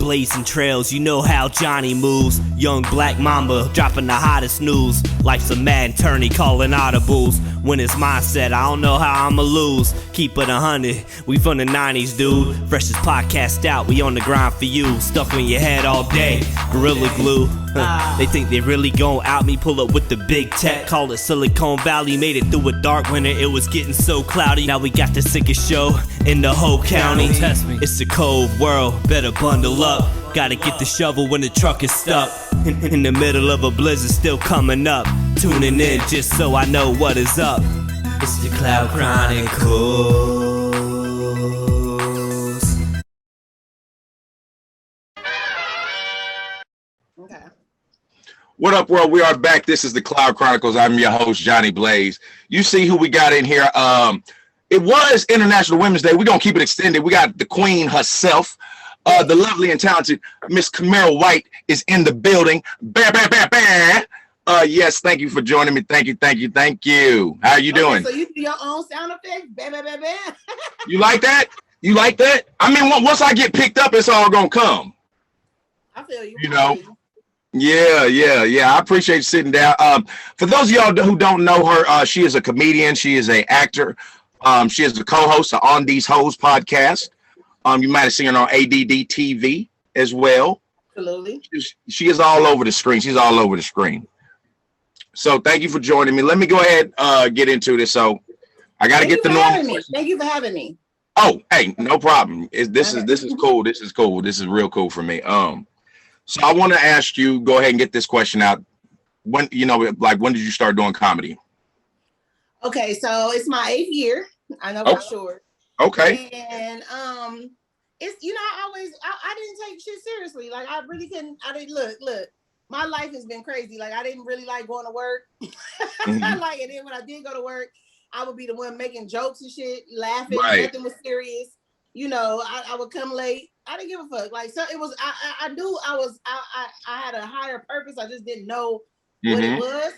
blazing trails, you know how Johnny moves. Young black mamba dropping the hottest news. Life's a mad attorney calling audibles. When it's mindset, I don't know how I'ma lose. Keep it 100, we from the 90s, dude. Freshest podcast out, we on the grind for you. Stuck in your head all day, Gorilla Glue. They think they really gon' out me, pull up with the big tech. Call it Silicon Valley, made it through a dark winter, it was getting so cloudy. Now we got the sickest show in the whole county. It's a cold world, better bundle up. Gotta get the shovel when the truck is stuck. In the middle of a blizzard still coming up. Tuning in just so I know what is up. It's the Cloud Chronicles. Okay. What up, world? We are back. This is the Cloud Chronicles. I'm your host, Johnny Blaze. You see who we got in here. It was International Women's Day. We're going to keep it extended. We got the queen herself, the lovely and talented Miss Kamira White is in the building. Bam, bam, bam, bam. Yes, thank you for joining me. Thank you. How are you doing? So you do your own sound effects? Bam, bam, bam, bam. You like that? You like that? I mean, once I get picked up, it's all going to come. I feel you. You know? Yeah. I appreciate you sitting down. For those of y'all who don't know her, she is a comedian. She is an actor. She is the co-host of On DEEZ HOEZ podcast. You might have seen her on ADD TV as well. Absolutely. She is all over the screen. She's all over the screen. So thank you for joining me. Let me go ahead get into this. So I got to get the normal. Thank you for having me. Oh, hey, no problem. This is cool. This is cool. This is real cool for me. So I want to ask you, go ahead and get this question out. When did you start doing comedy? Okay, so it's my 8th year. I know for sure. Okay. And it's I didn't take shit seriously. Like I really couldn't. I didn't look. My life has been crazy. Like I didn't really like going to work. And then when I did go to work, I would be the one making jokes and shit, laughing. Right. Nothing was serious. I would come late. I didn't give a fuck. Like, so it was, I knew I had a higher purpose. I just didn't know what it was.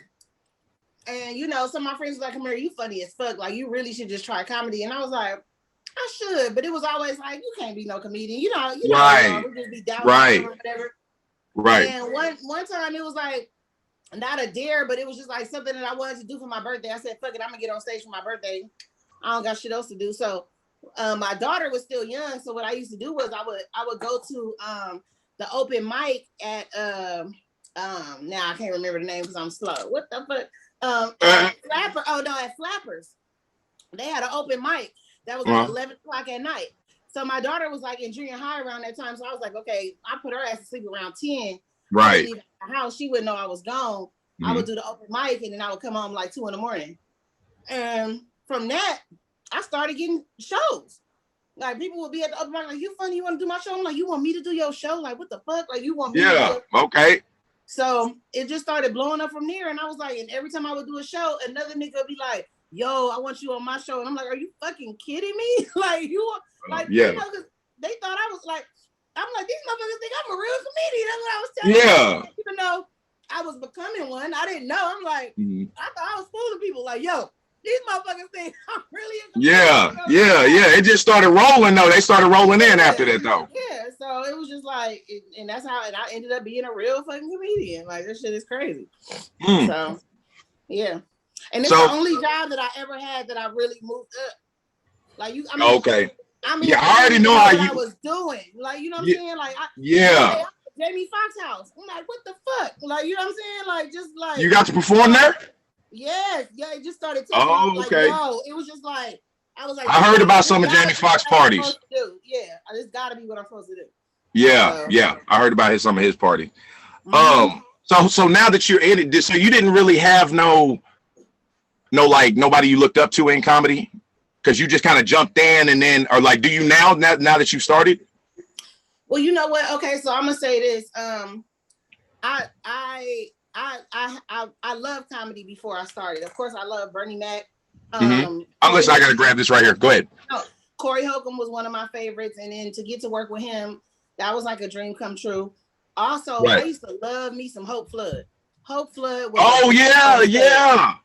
And, some of my friends were like, Kamira, you funny as fuck. Like, you really should just try comedy. And I was like, I should. But it was always like, you can't be no comedian. Right. We just be down right. Or whatever. Right. And one time it was like, not a dare, but it was just like something that I wanted to do for my birthday. I said, fuck it, I'm going to get on stage for my birthday. I don't got shit else to do. So, my daughter was still young, so what I used to do was I would go to the open mic at now I can't remember the name because I'm slow. What the fuck? At Flappers. They had an open mic that was like 11 o'clock at night. So my daughter was like in junior high around that time. So I was like, okay, I put her ass to sleep around 10. Right. Leave the house, she wouldn't know I was gone. I would do the open mic and then I would come home like 2 a.m. And from that, I started getting shows. Like people would be at the open mic like, you funny, you want to do my show? I'm like, you want me to do your show? Like, what the fuck? Like, you want me to do okay. So it just started blowing up from there. And I was like, and every time I would do a show, another nigga would be like, yo, I want you on my show. And I'm like, are you fucking kidding me? Like, cause they thought I was like, I'm like, these motherfuckers think I'm a real comedian. That's what I was telling them. Even though I was becoming one, I didn't know. I'm like, I thought I was fooling people. Like, yo, these motherfuckers think I'm really a comedian. Yeah. It just started rolling though. They started rolling in after that though. Yeah, so it was just like, and that's how, and I ended up being a real fucking comedian. Like, this shit is crazy. So, yeah. And it's the only job that I ever had that I really moved up. Like, okay. I already know how I was doing. Like, you know what I'm saying? Like, Jamie Foxx house. I'm like, what the fuck? Like, you know what I'm saying? Like, just like. You got to perform there? Yes. Yeah, it just started taking off. Like, yo, it was just like, I was like. I heard about some of Jamie Foxx parties. Yeah, it's got to be what I'm supposed to do. Yeah. I heard about some of his parties. So now that you're in it, so you didn't really have no like nobody you looked up to in comedy? Because you just kind of jumped in and then, or like, do you now that you started? Well, you know what? Okay, so I'm gonna say this. I love comedy before I started. Of course, I love Bernie Mac. Unless I gotta grab this right here. Go ahead. Corey Holcomb was one of my favorites, and then to get to work with him, that was like a dream come true. Also, I used to love me some Hope Flood. Hope Flood was yeah.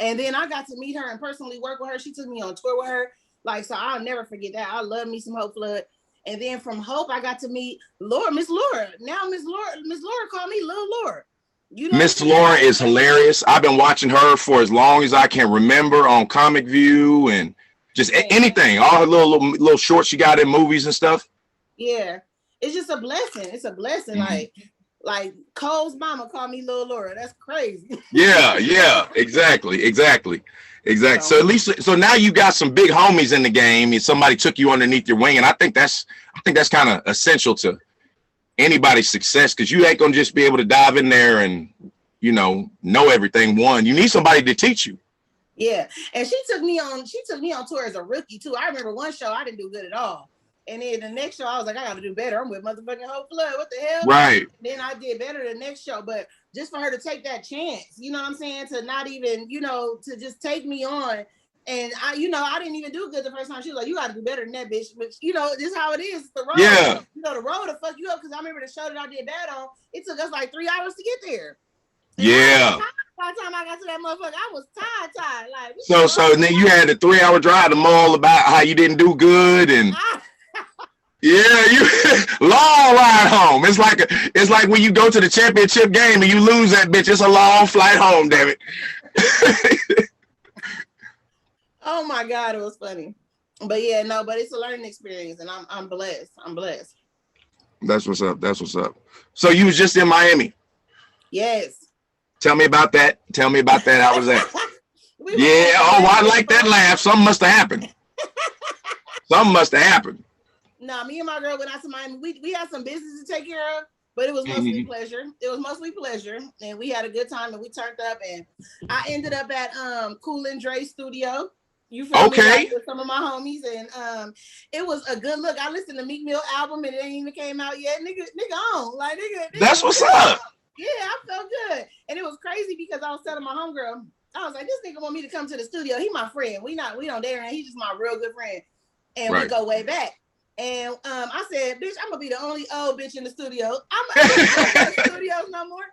And then I got to meet her and personally work with her. She took me on tour with her. Like, so I'll never forget that. I love me some Hope Flood. And then from Hope, I got to meet Miss Laura. Now Miss Laura called me Lil Laura. You know, Miss Laura is hilarious. I've been watching her for as long as I can remember on Comic View and just anything. All her little shorts she got in movies and stuff. Yeah, it's just a blessing. It's a blessing. Like Cole's mama called me Lil Laura. That's crazy. Yeah, exactly. So at least, so now you got some big homies in the game, and somebody took you underneath your wing, and I think that's kind of essential to anybody's success, because you ain't gonna just be able to dive in there and know everything. You need somebody to teach you. Yeah, and she took me on tour as a rookie too. I remember one show I didn't do good at all. And then the next show, I was like, I got to do better. I'm with motherfucking Hope Flood. What the hell? Right. Then I did better the next show. But just for her to take that chance, you know what I'm saying? To not even, to just take me on. And I didn't even do good the first time. She was like, you got to do better than that, bitch. But, this is how it is. It's the road. Yeah. The road to fuck you up. Because I remember the show that I did bad on, it took us like 3 hours to get there. And yeah. By the time I got to that motherfucker, I was tired. Like, so then you had a 3-hour drive to mull about how you didn't do good and... Yeah, you long ride home. It's like when you go to the championship game and you lose that bitch. It's a long flight home, damn it. Oh my God, it was funny. But yeah, no, but it's a learning experience, and I'm blessed. That's what's up. So you was just in Miami. Yes. Tell me about that. How was that? I like that laugh. Something must have happened. No, me and my girl went out to Miami. We had some business to take care of, but it was mostly pleasure. And we had a good time, and we turned up, and I ended up at Cool and Dre studio. You feel me? Like, with some of my homies, and it was a good look. I listened to Meek Mill album, and it ain't even came out yet. Nigga on. Like nigga. That's what's up. Yeah, I felt good. And it was crazy because I was telling my homegirl, I was like, this nigga want me to come to the studio. He my friend. We don't dare, and he's just my real good friend. And we go way back. And I said, bitch, I'm gonna be the only old bitch in the studio. I'm not in the studios no more.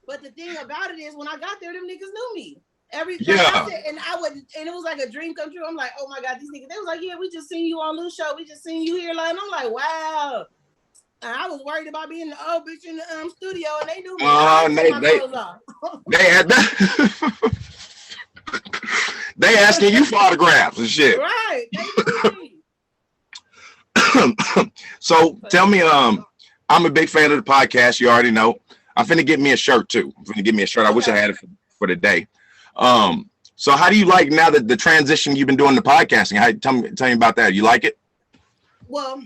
But the thing about it is, when I got there, them niggas knew me. And it was like a dream come true. I'm like, oh my God, these niggas. They was like, yeah, we just seen you on Lou's show. We just seen you here. Like, and I'm like, wow. And I was worried about being the old bitch in the studio, and they knew me. They had that. They asking you for autographs and shit. Right. They knew me. So tell me, I'm a big fan of the podcast. You already know. I'm finna get me a shirt too. I wish I had it for the day. So how do you like now that the transition you've been doing the podcasting? Tell me about that. You like it? Well,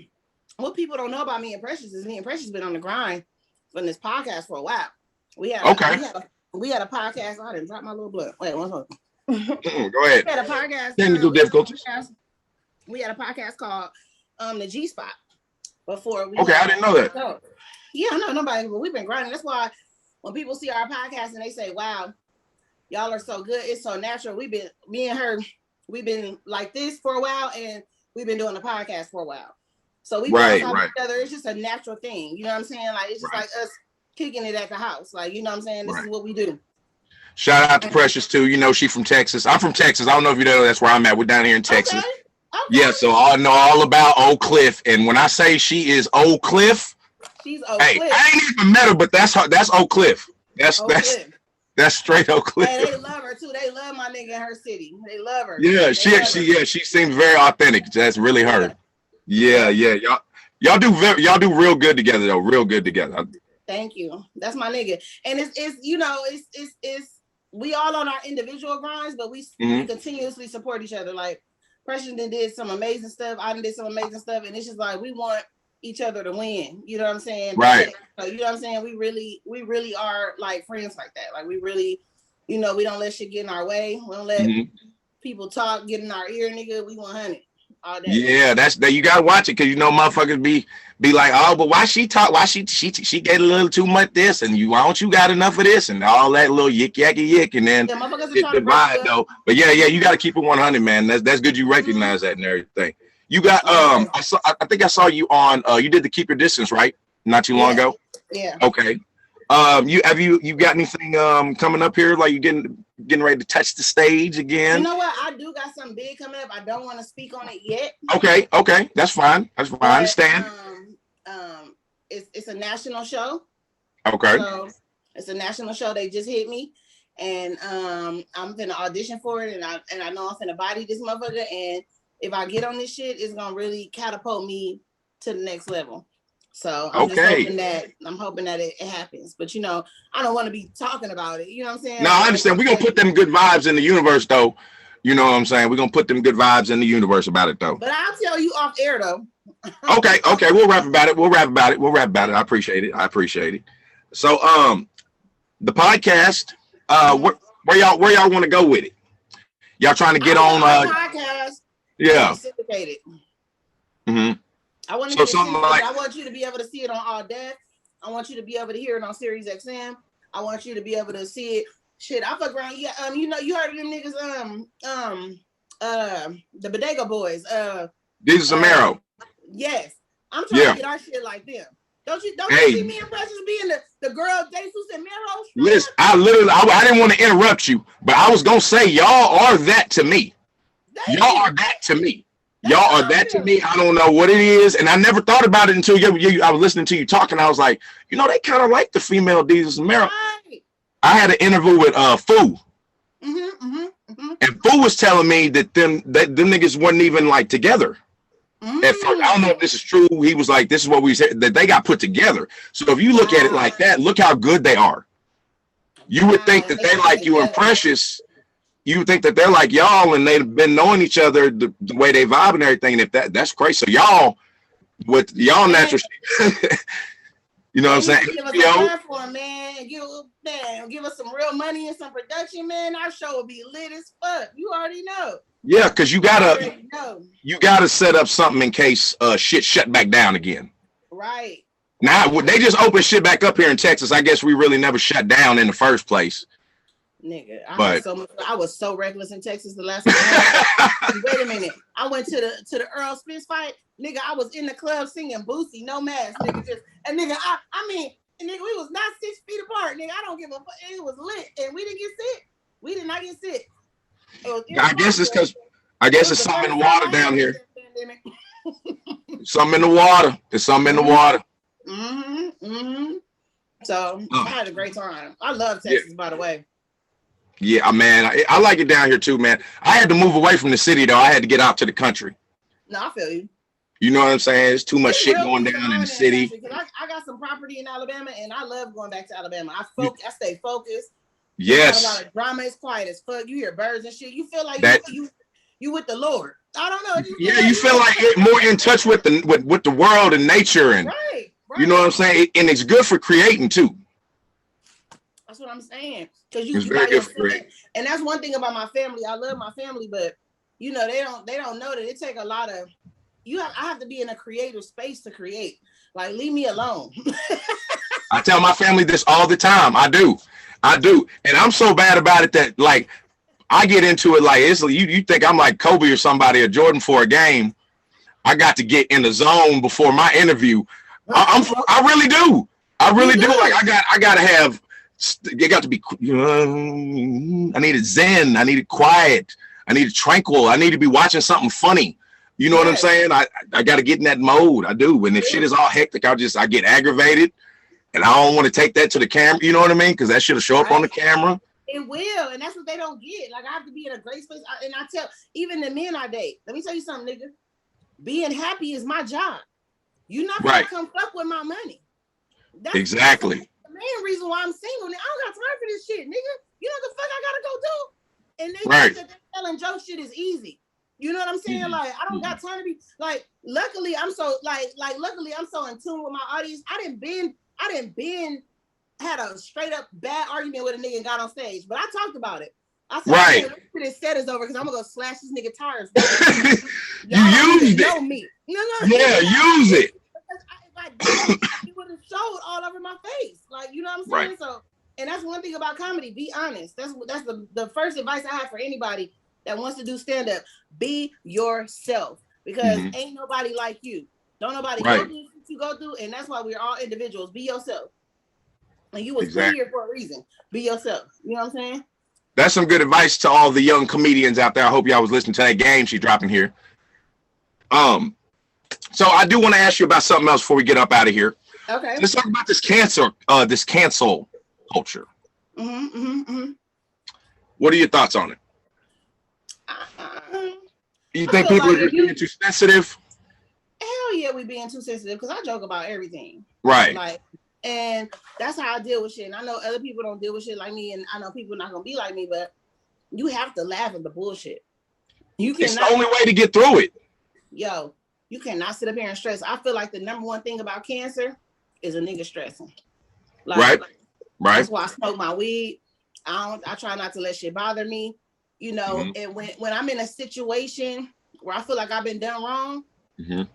what people don't know about me and Precious is me and Precious been on the grind on this podcast for a while. We had a podcast. Oh, I didn't drop my little blood. Wait, one second. Go ahead. We had a podcast. Technical difficulties. We had a podcast called the G Spot before. I didn't know that. So, yeah, no, nobody. But we've been grinding. That's why when people see our podcast and they say, "Wow, y'all are so good. It's so natural." Me and her, we've been like this for a while, and we've been doing the podcast for a while. So we've been talking together. It's just a natural thing. You know what I'm saying? Like, it's just like us kicking it at the house. Like, you know what I'm saying? This is what we do. Shout out to Precious too. She from Texas. I'm from Texas. I don't know if you know that's where I'm at. We're down here in Texas. Okay. Yeah, so I know all about Oak Cliff, and when I say she is Oak Cliff, she's Oak Cliff. I ain't even met her, but that's Oak Cliff. That's straight Oak Cliff. And they love her too. They love my nigga in her city. They love her. Yeah, she seems very authentic. That's really her. Yeah. Y'all do real good together though. Real good together. Thank you. That's my nigga. And it's we all on our individual grinds, but we continuously support each other. Like, Precious did some amazing stuff. I did some amazing stuff, and it's just like we want each other to win. You know what I'm saying? Right. So, you know what I'm saying? We really are like friends like that. Like, we really, we don't let shit get in our way. We don't let people talk, get in our ear, nigga. We 100 all day. Yeah, that's that. You gotta watch it because motherfuckers be like, oh, but why she talk? Why she get a little too much this, and why don't you got enough of this, and all that little yick yacky yick, and then it's divide though. But yeah, you got to keep it 100, man. That's good. You recognize that and everything. You got I think I saw you on. You did the Keep Your Distance, right? Not too long ago. Yeah. Okay. You got anything coming up here? Like you getting ready to touch the stage again? You know what? I do got something big coming up. I don't want to speak on it yet. Okay, that's fine. That's fine. I understand. It's a national show. Okay. So it's a national show. They just hit me, and I'm gonna audition for it, and I know I'm finna body this motherfucker. And if I get on this shit, it's gonna really catapult me to the next level. So I'm just hoping that it happens. But you know, I don't want to be talking about it. You know what I'm saying? No, I understand. We're gonna put them good vibes in the universe, though. You know what I'm saying? We're gonna put them good vibes in the universe about it, though. But I'll tell you off air, though. Okay. We'll rap about it. I appreciate it. So, the podcast, where y'all want to go with it? Y'all trying to get on? Podcast. Yeah. Syndicated. Mm-hmm. I want to I want you to be able to see it on All Death. I want you to be able to hear it on Sirius XM. I want you to be able to see it. Shit, I fuck around. Yeah, you know, you heard of them niggas, the Bodega Boys. DEEZ HOEZ. Yes. I'm trying to get our shit like them. Don't you see me and Precious being the girl Jesus and Mero? Listen, I didn't want to interrupt you, but I was gonna say y'all are that to me. Y'all are that to me. Y'all are that to me. I don't know what it is, and I never thought about it until I was listening to you talking. I was like, you know, they kind of like the female DEEZ and Mero. Right. I had an interview with Fu, and Fu was telling me that them niggas weren't even like together. At first, I don't know if this is true. He was like, this is what we said, that they got put together. So if you look at it like that, look how good they are. You would think that they like you and Precious. You would think that they're like y'all and they've been knowing each other the way they vibe and everything. And if that's crazy. So y'all with y'all natural you know what I'm saying? Give us a platform, man. Give us some real money and some production, man. Our show will be lit as fuck. You already know. Yeah, because you gotta set up something in case shit shut back down again. Right. Now they just opened shit back up here in Texas. I guess we really never shut down in the first place. Nigga, I was so reckless in Texas the last time. Wait a minute. I went to the Earl Spence fight. Nigga, I was in the club singing Boosie, no mask. Nigga, I mean, we was not 6 feet apart. Nigga, I don't give a fuck. It was lit, and we didn't get sick. We did not get sick. I guess it's something in the water down here. Something in the water. There's something in the water. So I had a great time. I love Texas, by the way. Yeah, man, I like it down here too, man. I had to move away from the city though. I had to get out to the country. No, I feel you. You know what I'm saying? There's too much shit going down in the city. I got some property in Alabama, and I love going back to Alabama. I stay focused. Yes. A lot of drama. Is quiet as fuck. You hear birds and shit. You feel like you with the Lord. I don't know. You feel like you're more in touch with the world and nature, and right. You know what I'm saying? And it's good for creating too. That's what I'm saying. Because it's very good for creating. And that's one thing about my family. I love my family, but you know they don't know that it take a lot of. I have to be in a creative space to create. Like, leave me alone. I tell my family this all the time. I do. And I'm so bad about it that like I get into it like it's you think I'm like Kobe or somebody or Jordan for a game. I got to get in the zone before my interview. I really do. I really do. Like I gotta have it got to be I needed zen, I needed quiet, I needed tranquil, I need to be watching something funny. You know what I'm saying? I got to get in that mode. I do. And if shit is all hectic, I get aggravated, and I don't want to take that to the camera. You know what I mean? Because that should show up on the camera. It will, and that's what they don't get. Like, I have to be in a great space, and I tell even the men I date. Let me tell you something, nigga. Being happy is my job. You're not gonna come fuck with my money. That's exactly the main reason why I'm single. Nigga. I don't got time for this shit, nigga. You know what the fuck I gotta go do? And they think that telling Joe shit is easy. You know what I'm saying? Like, I don't got time to be like. Luckily, I'm so luckily I'm so in tune with my audience. I didn't had a straight up bad argument with a nigga and got on stage, but I talked about it. I said, this set is over because I'm gonna go slash this nigga tires. You used it. Know me. No. Yeah, use it. It would have showed all over my face. Like, you know what I'm saying? Right. So, and that's one thing about comedy. Be honest. That's the first advice I have for anybody that wants to do stand-up. Be yourself, because ain't nobody like you. Don't nobody go through what you go through, and that's why we're all individuals. Be yourself. And you was put here for a reason. Be yourself. You know what I'm saying? That's some good advice to all the young comedians out there. I hope y'all was listening to that game she's dropping here. So I do want to ask you about something else before we get up out of here. Okay. Let's talk about this cancel culture. What are your thoughts on it? You think people are being too sensitive? Hell yeah, we being too sensitive because I joke about everything. Right. Like, and that's how I deal with shit. And I know other people don't deal with shit like me, and I know people not gonna be like me, but you have to laugh at the bullshit. It's the only way to get through it. Yo, you cannot sit up here and stress. I feel like the number one thing about cancer is a nigga stressing. Like, right. That's why I smoke my weed. I try not to let shit bother me. You know, and when I'm in a situation where I feel like I've been done wrong,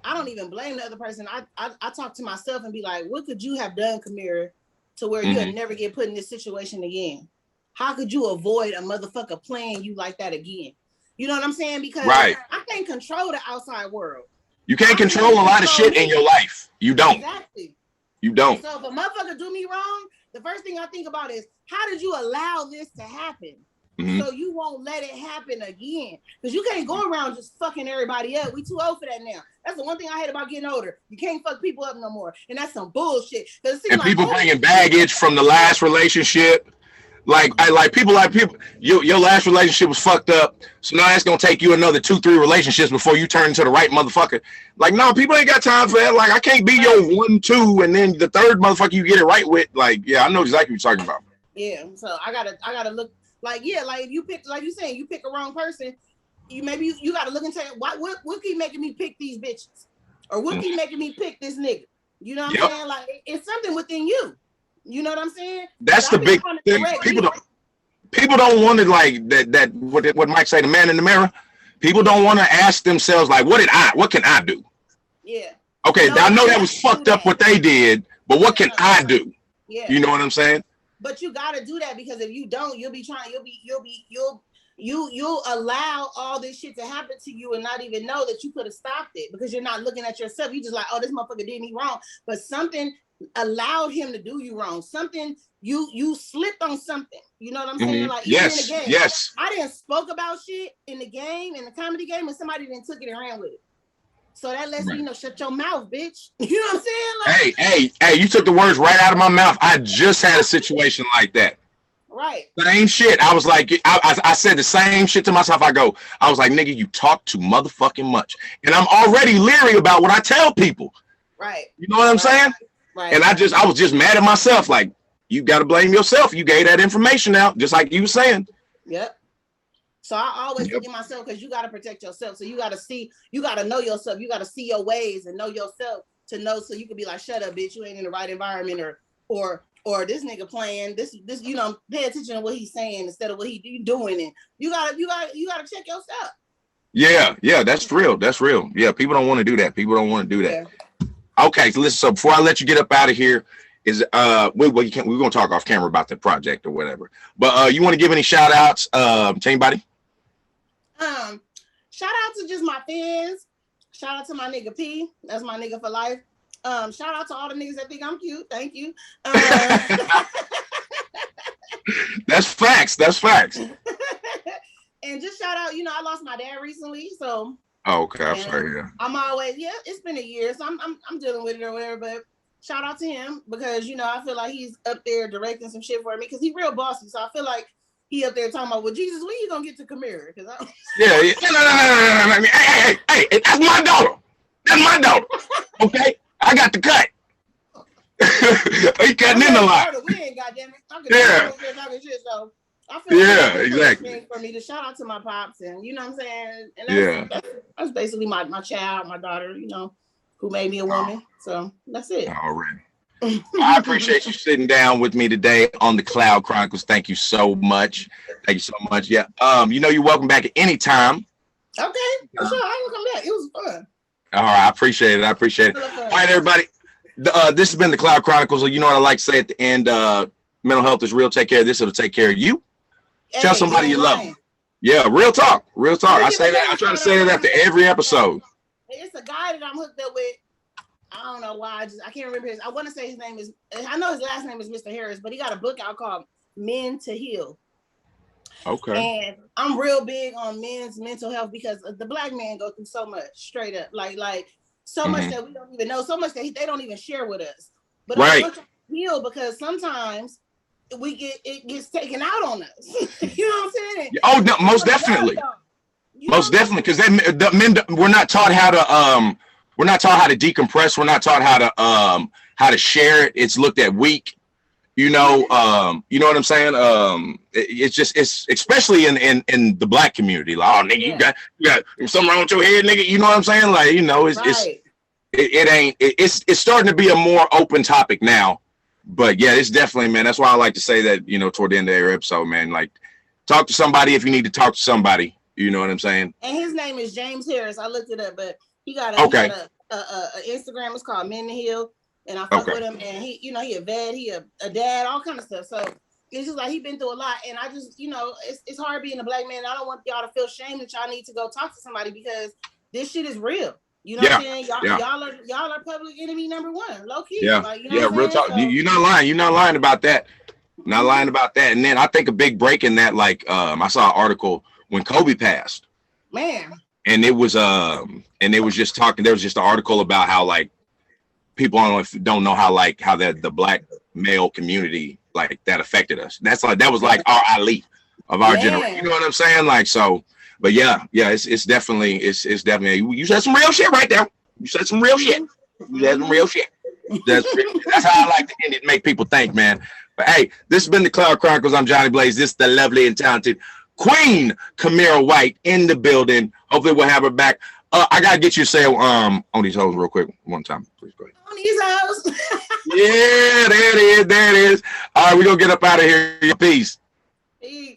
I don't even blame the other person. I talk to myself and be like, what could you have done, Kamira, to where you'll never get put in this situation again? How could you avoid a motherfucker playing you like that again? You know what I'm saying? Because I can't control the outside world. You can't control a lot of shit in your life. You don't. Exactly. You don't. So if a motherfucker do me wrong, the first thing I think about is, how did you allow this to happen? So you won't let it happen again. Because you can't go around just fucking everybody up. We too old for that now. That's the one thing I hate about getting older. You can't fuck people up no more. And that's some bullshit. And people bringing baggage from the last relationship. Like people, your last relationship was fucked up. So now it's going to take you another 2-3 relationships before you turn into the right motherfucker. Like, no, people ain't got time for that. Like, I can't be your 1-2 and then the third motherfucker you get it right with. Like, yeah, I know exactly what you're talking about. Yeah, so I gotta look. Like, yeah, like if you pick, like you saying, you pick a wrong person, you gotta look and say, what keep making me pick these bitches? Or what keep making me pick this nigga? You know what I'm saying? Like, it's something within you. You know what I'm saying? That's the big thing. People don't want to, like, that what Mike say, the man in the mirror. People don't want to ask themselves, like, what can I do? Yeah. Okay, I know that was fucked up what they did, but what can I do? Yeah. You know what I'm saying? But you gotta do that, because if you don't, you'll allow all this shit to happen to you and not even know that you could have stopped it, because you're not looking at yourself. You just like, oh, this motherfucker did me wrong, but something allowed him to do you wrong. Something you slipped on something. You know what I'm saying? Like, even in the game, I didn't spoke about shit in the game, in the comedy game, and somebody then took it and ran with it. So that lets me know, shut your mouth, bitch. You know what I'm saying? Like, hey, you took the words right out of my mouth. I just had a situation like that. Right. Same shit. I was like, I said the same shit to myself. I was like, nigga, you talk too motherfucking much. And I'm already leery about what I tell people. Right. You know what I'm saying? Right. And I was just mad at myself. Like, you got to blame yourself. You gave that information out, just like you were saying. Yep. So I always look at myself, because you got to protect yourself. So you got to know yourself. You got to see your ways and know yourself to know, so you can be like, shut up, bitch. You ain't in the right environment, or this nigga playing this, you know, pay attention to what he's saying instead of what he doing. And you gotta check yourself. Yeah, that's real. That's real. Yeah, people don't want to do that. Yeah. Okay, so listen. So before I let you get up out of here, we're gonna talk off camera about the project or whatever. But you want to give any shout outs to anybody? Shout out to just my fans. Shout out to my nigga P. That's my nigga for life. Shout out to all the niggas that think I'm cute. Thank you. That's facts. And just shout out, you know, I lost my dad recently, so. Oh, okay, I'm sorry. Yeah. I'm always, it's been a year, so I'm dealing with it or whatever. But shout out to him, because, you know, I feel like he's up there directing some shit for me, because he's real bossy. So I feel like he up there talking about, well, Jesus, when you gonna get to Kamira? Because yeah. No. Hey, that's my daughter. That's my daughter. Okay, I got the cut. He cutting in a lot. We ain't goddamn it. Yeah. Talking shit, so I feel exactly. For me to shout out to my pops, and you know what I'm saying. And that's basically my child, my daughter. You know, who made me a woman. So that's it. Already. I appreciate you sitting down with me today on the Cloud Chronicles. Thank you so much. Yeah. You know, you're welcome back at any time. Okay, for sure. I will come back. It was fun. All right, I appreciate it. All right, everybody. This has been the Cloud Chronicles. You know what I like to say at the end? Mental health is real. Take care of this. It'll take care of you. Tell somebody you love them. Yeah, real talk. I say that. I try to say that after every episode. It's a guy that I'm hooked up with. I don't know why. I can't remember his. I want to say his name is. I know his last name is Mr. Harris, but he got a book out called Men to Heal. Okay. And I'm real big on men's mental health because the black man go through so much, straight up, like so much that we don't even know, so much that they don't even share with us. But I look to heal because sometimes it gets taken out on us. You know what I'm saying? Oh no, most definitely. Most definitely, because the men we're not taught how to decompress. We're not taught how to share it. It's looked at weak. You know what I'm saying? It's especially in the black community. Like, oh nigga, you got something wrong with your head, nigga. You know what I'm saying? Like, you know, it's starting to be a more open topic now. But yeah, it's definitely, man. That's why I like to say that, you know, toward the end of every episode, man. Like, talk to somebody if you need to talk to somebody. You know what I'm saying? And his name is James Harris. I looked it up, but he got a Instagram. It's called Men to Heal, and I fuck with him. And he, you know, he a vet, he a dad, all kind of stuff. So it's just like he been through a lot. And I just, you know, it's hard being a black man. I don't want y'all to feel shame that y'all need to go talk to somebody because this shit is real. You know what I'm saying? Y'all are public enemy number one, low key. Yeah, like, you know real talk. So, you're not lying. You're not lying about that. Not lying about that. And then I think a big break in that, like, I saw an article when Kobe passed. Man. And it was just talking. There was just an article about how like people don't know how the black male community like that affected us. That was like our elite of our generation. You know what I'm saying? Like so. But yeah, it's definitely you said some real shit right there. You said some real shit. You said some real shit. That's how I like to end it, make people think, man. But hey, this has been the Cloud Chronicles. I'm Johnny Blaze. This is the lovely and talented Queen Kamira White in the building. Hopefully we'll have her back. I gotta get you to say on these hoes real quick one time, please. Go ahead. On these hoes. Yeah, there it is. All right, we're gonna get up out of here. Peace. Peace.